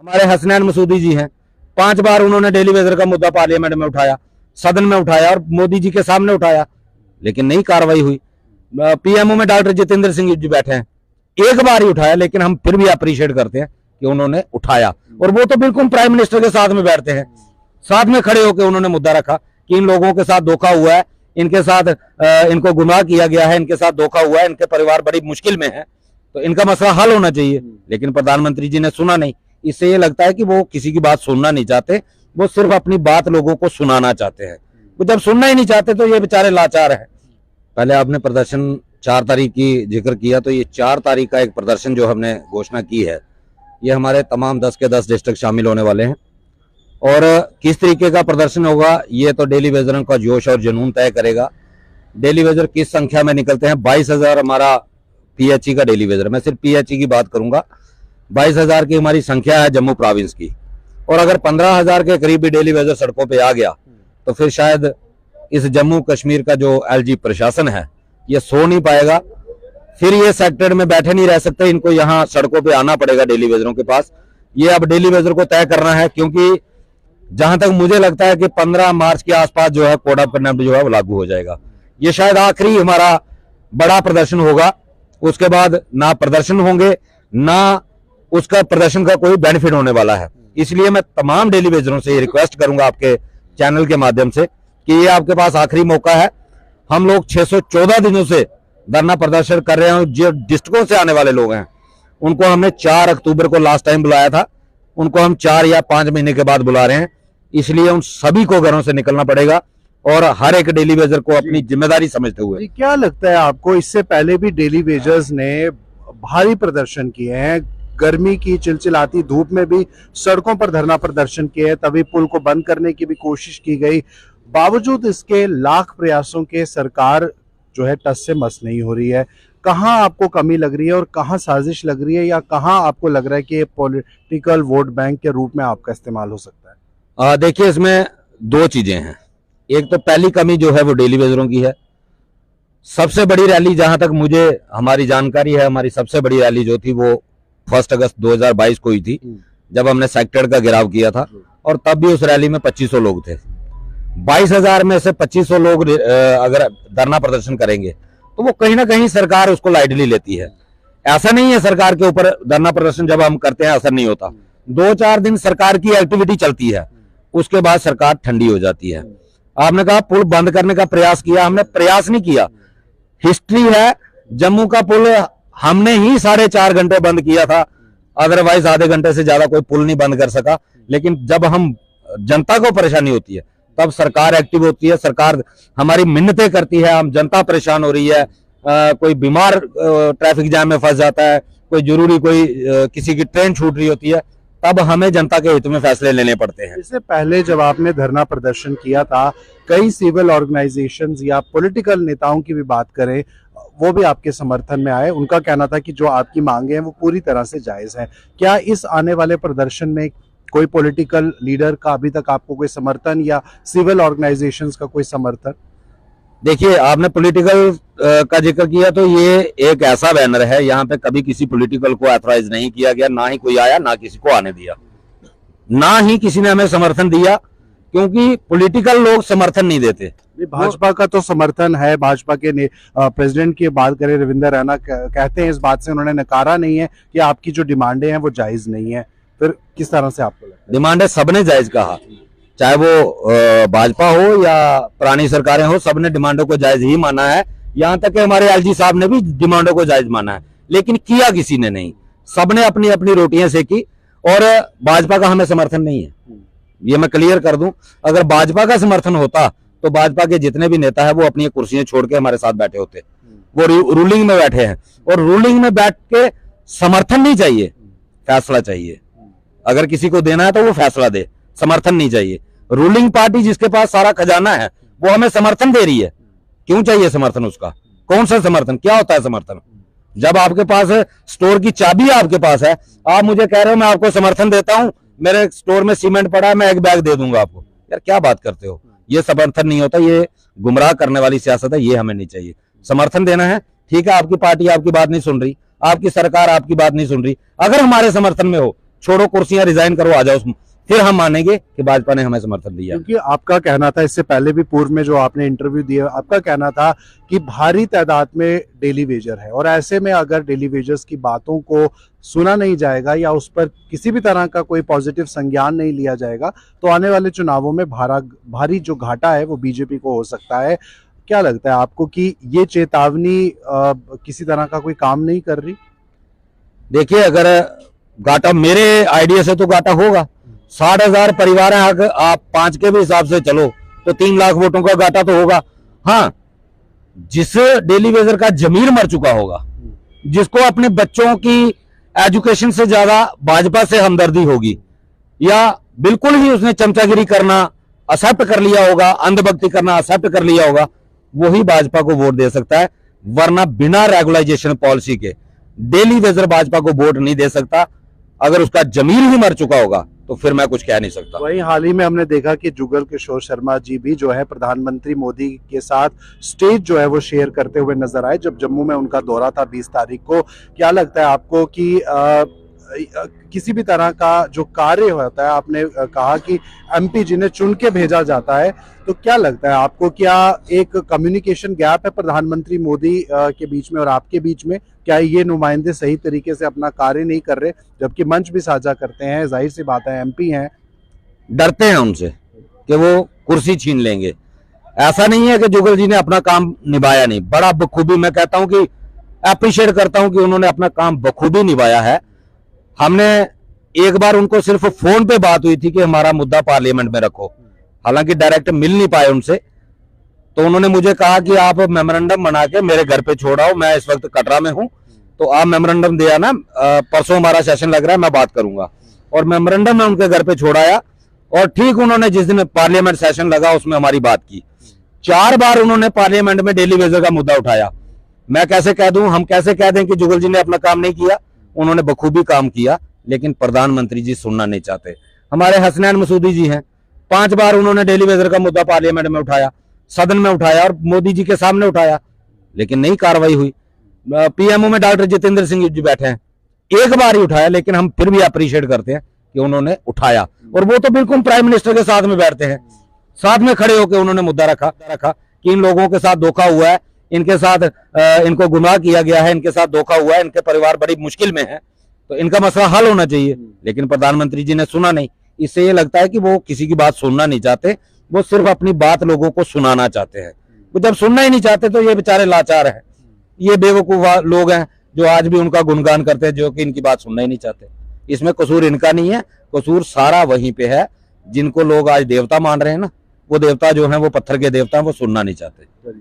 हमारे हसनैन मसूदी जी हैं, 5 बार उन्होंने डेली वेजर का मुद्दा पार्लियामेंट में उठाया, सदन में उठाया और मोदी जी के सामने उठाया, लेकिन नहीं कार्रवाई हुई। पीएमओ में डॉक्टर जितेंद्र सिंह जी बैठे हैं, एक बार ही उठाया, लेकिन हम फिर भी अप्रिशिएट करते हैं कि उन्होंने उठाया। और वो तो बिल्कुल प्राइम मिनिस्टर के साथ में बैठते हैं, साथ में खड़े होकर उन्होंने मुद्दा रखा कि इन लोगों के साथ धोखा हुआ है, इनके साथ इनको गुमराह किया गया है, इनके साथ धोखा हुआ है, इनके परिवार बड़ी मुश्किल में है, तो इनका मसला हल होना चाहिए। लेकिन प्रधानमंत्री जी ने सुना नहीं। इससे ये लगता है कि वो किसी की बात सुनना नहीं चाहते, वो सिर्फ अपनी बात लोगों को सुनाना चाहते हैं। वो जब सुनना ही नहीं चाहते तो ये बेचारे लाचार हैं। पहले आपने प्रदर्शन 4 तारीख की जिक्र किया, तो ये 4 तारीख का एक प्रदर्शन जो हमने घोषणा की है, ये हमारे तमाम 10 के 10 डिस्ट्रिक्ट शामिल होने वाले हैं। और किस तरीके का प्रदर्शन होगा ये तो डेली वेजर का जोश और जुनून तय करेगा। डेली वेजर किस संख्या में निकलते हैं, 22,000 हमारा पीएचई का डेली वेजर, मैं सिर्फ पीएचई की बात करूंगा, 22,000 की हमारी संख्या है जम्मू प्रोविंस की। और अगर 15,000 के करीब भी डेली वेजर सड़कों पे आ गया तो फिर शायद इस जम्मू कश्मीर का जो एलजी प्रशासन है ये सो नहीं पाएगा, फिर ये सेक्टर में बैठे नहीं रह सकते, इनको यहाँ सड़कों पे आना पड़ेगा डेली वेजरों के पास। ये अब डेली वेजर को तय करना है, क्योंकि जहां तक मुझे लगता है कि 15 मार्च के आसपास जो है कोड ऑफ कंडक्ट जो है वो लागू हो जाएगा। ये शायद आखिरी हमारा बड़ा प्रदर्शन होगा, उसके बाद ना प्रदर्शन होंगे ना उसका प्रदर्शन का कोई बेनिफिट होने वाला है। इसलिए मैं तमाम डेली वेजरों से ये रिक्वेस्ट करूंगा आपके चैनल के माध्यम से कि ये आपके पास आखिरी मौका है। हम लोग 614 दिनों से धरना प्रदर्शन कर रहे हैं। जो डिस्ट्रिक्टों से आने वाले लोग हैं उनको हमने 4 अक्टूबर को लास्ट टाइम बुलाया था, उनको हम 4 या 5 महीने के बाद बुला रहे हैं। इसलिए उन सभी को घरों से निकलना पड़ेगा और हर एक डेली वेजर को अपनी जिम्मेदारी समझते हुए। क्या लगता है आपको, इससे पहले भी डेली वेजर्स ने भारी प्रदर्शन किए हैं, गर्मी की चिलचिलाती धूप में भी सड़कों पर धरना प्रदर्शन किए हैं, तभी पुल को बंद करने की भी कोशिश की गई, बावजूद इसके लाख प्रयासों के सरकार जो है टस से मस नहीं हो रही है। कहाँ आपको कमी लग रही है और कहाँ साजिश लग रही है, या कहाँ आपको लग रहा है कि पॉलिटिकल वोट बैंक के रूप में आपका इस्तेमाल हो सकता है? देखिए, इसमें 2 चीजें हैं। एक तो पहली कमी जो है वो डेली वेजरों की है। सबसे बड़ी रैली, जहां तक मुझे हमारी जानकारी है, हमारी सबसे बड़ी रैली जो थी वो 1 अगस्त 2022 को हुई थी, जब हमने सेक्टर का घेराव किया था, और तब भी उस रैली में 2500 लोग थे। 22,000 में से 2500 लोग अगर धरना प्रदर्शन करेंगे तो वो कहीं ना कहीं सरकार उसको लाइटली लेती है। ऐसा नहीं है सरकार के ऊपर धरना प्रदर्शन जब हम करते हैं असर नहीं होता। 2-4 दिन सरकार की एक्टिविटी चलती है, उसके बाद सरकार ठंडी हो जाती है। आपने कहा पुल बंद करने का प्रयास किया, हमने प्रयास नहीं किया। हिस्ट्री है, जम्मू का पुल हमने ही 4.5 घंटे बंद किया था, अदरवाइज आधे घंटे से ज्यादा कोई पुल नहीं बंद कर सका। लेकिन जब हम जनता को परेशानी होती है तब सरकार एक्टिव होती है, सरकार हमारी मिन्नतें करती है, हम जनता परेशान हो रही है, कोई बीमार ट्रैफिक जाम में फंस जाता है, कोई जरूरी किसी की ट्रेन छूट रही होती है, तब हमें जनता के हित में फैसले लेने पड़ते हैं। इससे पहले जब आपने धरना प्रदर्शन किया था, कई सिविल ऑर्गेनाइजेशंस या पॉलिटिकल नेताओं की भी बात करें, वो भी आपके समर्थन में आए। उनका कहना था कि जो आपकी मांगे हैं वो पूरी तरह से जायज है। क्या इस आने वाले प्रदर्शन में कोई पॉलिटिकल लीडर का अभी तक आपको कोई समर्थन या सिविल ऑर्गेनाइजेशंस का कोई समर्थन? देखिए, आपने पॉलिटिकल का जिक्र किया, तो ये एक ऐसा बैनर है, यहाँ पे कभी किसी पॉलिटिकल को ऑथराइज नहीं किया गया, ना ही कोई आया, ना किसी को आने दिया, ना ही किसी ने हमें समर्थन दिया, क्योंकि पॉलिटिकल लोग समर्थन नहीं देते। भाजपा का तो समर्थन है। भाजपा के प्रेसिडेंट की बात करें, रविंद्र रैना कहते हैं इस बात से, उन्होंने नकारा नहीं है कि आपकी जो डिमांडें हैं वो जायज नहीं है। फिर किस तरह से आपको लगता है? डिमांडें सबने जायज कहा, चाहे वो भाजपा हो या पुरानी सरकारें हो, सबने डिमांडों को जायज ही माना है। यहाँ तक कि हमारे एलजी साहब ने भी डिमांडों को जायज माना है, लेकिन किया किसी ने नहीं। सबने अपनी अपनी रोटियां सेकी, और भाजपा का हमें समर्थन नहीं है, ये मैं क्लियर कर दूं। अगर भाजपा का समर्थन होता तो भाजपा के जितने भी नेता है वो अपनी कुर्सियां छोड़ के हमारे साथ बैठे होते। वो रूलिंग में बैठे हैं, और रूलिंग में बैठ के समर्थन नहीं चाहिए, फैसला चाहिए। अगर किसी को देना है तो वो फैसला दे, समर्थन नहीं चाहिए। रूलिंग पार्टी जिसके पास सारा खजाना है वो हमें समर्थन दे रही है, क्यों चाहिए समर्थन उसका? कौन सा समर्थन? क्या होता है समर्थन? जब आपके पास स्टोर की चाबी आपके पास है, आप मुझे कह रहे हो मैं आपको समर्थन देता हूं, मेरे स्टोर में सीमेंट पड़ा है, मैं एक बैग दे दूंगा आपको। यार क्या बात करते हो? ये समर्थन नहीं होता, ये गुमराह करने वाली सियासत है, ये हमें नहीं चाहिए। समर्थन देना है, ठीक है, आपकी पार्टी आपकी बात नहीं सुन रही, आपकी सरकार आपकी बात नहीं सुन रही, अगर हमारे समर्थन में हो, छोड़ो कुर्सियां, रिजाइन करो, आ जाओ, फिर हम मानेंगे कि भाजपा ने हमें समर्थन दिया। क्योंकि आपका कहना था, इससे पहले भी पूर्व में जो आपने इंटरव्यू दिया, आपका कहना था कि भारी तादाद में डेली वेजर है, और ऐसे में अगर डेली वेजर्स की बातों को सुना नहीं जाएगा या उस पर किसी भी तरह का कोई पॉजिटिव संज्ञान नहीं लिया जाएगा, तो आने वाले चुनावों में भारी जो घाटा है वो बीजेपी को हो सकता है। क्या लगता है आपको कि ये चेतावनी किसी तरह का कोई काम नहीं कर रही? देखिए, अगर घाटा मेरे आइडिया से तो घाटा होगा। 60,000 परिवार हैं, अगर आप 5 के भी हिसाब से चलो तो 3 लाख वोटों का घाटा तो होगा। हाँ, जिस डेली वेजर का जमीर मर चुका होगा, जिसको अपने बच्चों की एजुकेशन से ज्यादा भाजपा से हमदर्दी होगी, या बिल्कुल ही उसने चमचागिरी करना एक्सेप्ट कर लिया होगा, अंधभक्ति करना एक्सेप्ट कर लिया होगा, वही भाजपा को वोट दे सकता है। वरना बिना रेगुलाइजेशन पॉलिसी के डेली वेजर भाजपा को वोट नहीं दे सकता। अगर उसका जमीर ही मर चुका होगा तो फिर मैं कुछ कह नहीं सकता। वहीं हाल ही में हमने देखा कि जुगल किशोर शर्मा जी भी जो है प्रधानमंत्री मोदी के साथ स्टेज जो है वो शेयर करते हुए नजर आए जब जम्मू में उनका दौरा था 20 तारीख को। क्या लगता है आपको कि किसी भी तरह का जो कार्य होता है, आपने कहा कि एमपी जिन्हें चुन के भेजा जाता है, तो क्या लगता है आपको, क्या एक कम्युनिकेशन गैप है प्रधानमंत्री मोदी के बीच में और आपके बीच में? क्या ये नुमाइंदे सही तरीके से अपना कार्य नहीं कर रहे, जबकि मंच भी साझा करते हैं? जाहिर सी बात है, एमपी हैं, डरते हैं उनसे कि वो कुर्सी छीन लेंगे। ऐसा नहीं है कि जुगल जी ने अपना काम निभाया नहीं, बड़ा बखूबी, मैं कहता हूं कि अप्रिशिएट करता हूं कि उन्होंने अपना काम बखूबी निभाया है। हमने एक बार उनको सिर्फ फोन पे बात हुई थी कि हमारा मुद्दा पार्लियामेंट में रखो, हालांकि डायरेक्ट मिल नहीं पाए उनसे, तो उन्होंने मुझे कहा कि आप मेमोरेंडम बना के मेरे घर पे छोड़ाओ, मैं इस वक्त कटरा में हूं, तो आप मेमोरेंडम दे आना, परसों हमारा सेशन लग रहा है, मैं बात करूंगा। और मेमोरेंडम में उनके घर पे छोड़ाया, और ठीक उन्होंने जिस दिन पार्लियामेंट सेशन लगा उसमें हमारी बात की। 4 बार उन्होंने पार्लियामेंट में डेली वेजर का मुद्दा उठाया। मैं कैसे कह दूं, हम कैसे कह दें कि जुगल जी ने अपना काम नहीं किया? उन्होंने बखूबी काम किया, लेकिन प्रधानमंत्री जी सुनना नहीं चाहते। हमारे हसनैन मसूदी जी हैं, 5 बार उन्होंने डेली वेजर का मुद्दा पार्लियामेंट में उठाया, सदन में उठाया और मोदी जी के सामने उठाया, लेकिन नहीं कार्रवाई हुई। पीएमओ में डॉक्टर जितेंद्र सिंह जी बैठे हैं, एक बार ही उठाया, लेकिन हम फिर भी अप्रिशिएट करते हैं कि उन्होंने उठाया। और वो तो बिल्कुल प्राइम मिनिस्टर के साथ में बैठते हैं, साथ में खड़े होकर उन्होंने मुद्दा रखा कि इन लोगों के साथ धोखा हुआ है, इनके साथ इनको गुमराह किया गया है, इनके साथ धोखा हुआ है, इनके परिवार बड़ी मुश्किल में है, तो इनका मसला हल होना चाहिए। लेकिन प्रधानमंत्री जी ने सुना नहीं। इससे ये लगता है कि वो किसी की बात सुनना नहीं चाहते, वो सिर्फ अपनी बात लोगों को सुनाना चाहते हैं। वो जब सुनना ही नहीं चाहते तो ये बेचारे लाचार हैं, ये बेवकूफ लोग हैं जो आज भी उनका गुणगान करते हैं, जो कि इनकी बात सुनना ही नहीं चाहते। इसमें कसूर इनका नहीं है, कसूर सारा वहीं पे है जिनको लोग आज देवता मान रहे हैं ना, वो देवता जो है वो पत्थर के देवता हैं, वो सुनना नहीं चाहते।